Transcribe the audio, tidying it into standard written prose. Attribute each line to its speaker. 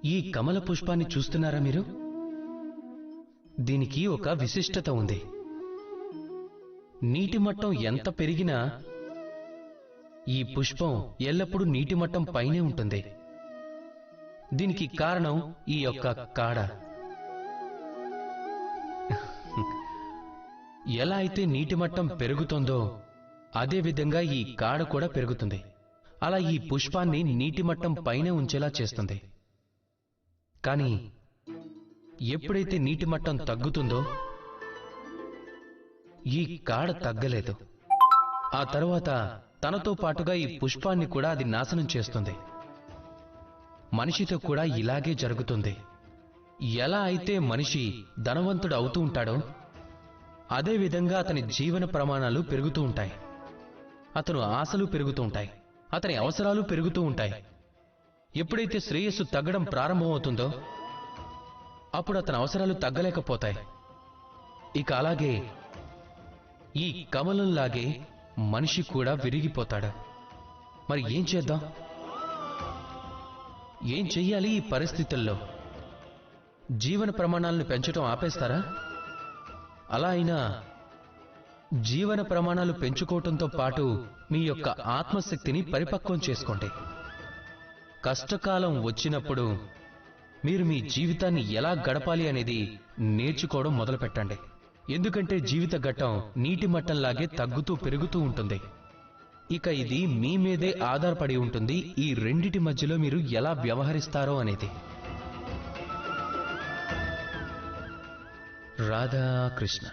Speaker 1: ఈ కమల పుష్పాన్ని చూస్తున్నారా మీరు? దీనికి ఒక విశిష్టత ఉంది. నీటి మట్టం ఎంత పెరిగినా ఈ పుష్పం ఎల్లప్పుడూ నీటి మట్టం పైనే ఉంటుంది. దీనికి కారణం ఈ యొక్క కాడ. ఎలా అయితే నీటి మట్టం పెరుగుతుందో అదే విధంగా ఈ కాడ కూడా పెరుగుతుంది. అలా ఈ పుష్పాన్ని నీటి మట్టం పైనే ఉంచేలా చేస్తుంది. కానీ ఎప్పుడైతే నీటి మట్టం తగ్గుతుందో ఈ కాడ తగ్గలేదు. ఆ తరువాత తనతో పాటుగా ఈ పుష్పాన్ని కూడా అది నాశనం చేస్తుంది. మనిషితో కూడా ఇలాగే జరుగుతుంది. ఎలా అయితే మనిషి ధనవంతుడు అవుతూ ఉంటాడో అదే విధంగా అతని జీవన ప్రమాణాలు పెరుగుతూ ఉంటాయి. అతను ఆశలు పెరుగుతూ ఉంటాయి. అతని అవసరాలు పెరుగుతూ ఉంటాయి. ఎప్పుడైతే శ్రేయస్సు తగ్గడం ప్రారంభమవుతుందో అప్పుడు అతని అవసరాలు తగ్గలేకపోతాయి. ఇక అలాగే ఈ కమలంలాగే మనిషి కూడా విరిగిపోతాడు. మరి ఏం చేద్దాం? ఏం చెయ్యాలి ఈ పరిస్థితుల్లో? జీవన ప్రమాణాలను పెంచడం ఆపేస్తారా? అలా అయినా జీవన ప్రమాణాలు పెంచుకోవటంతో పాటు మీ యొక్క ఆత్మశక్తిని పరిపక్వం చేసుకోండి. కష్టకాలం వచ్చినప్పుడు మీరు మీ జీవితాన్ని ఎలా గడపాలి అనేది నేర్చుకోవడం మొదలుపెట్టండి. ఎందుకంటే జీవిత ఘట్టం నీటి మట్టంలాగే తగ్గుతూ పెరుగుతూ ఉంటుంది. ఇక ఇది మీ మీదే ఆధారపడి ఉంటుంది. ఈ రెండిటి మధ్యలో మీరు ఎలా వ్యవహరిస్తారో అనేది. రాధా కృష్ణ.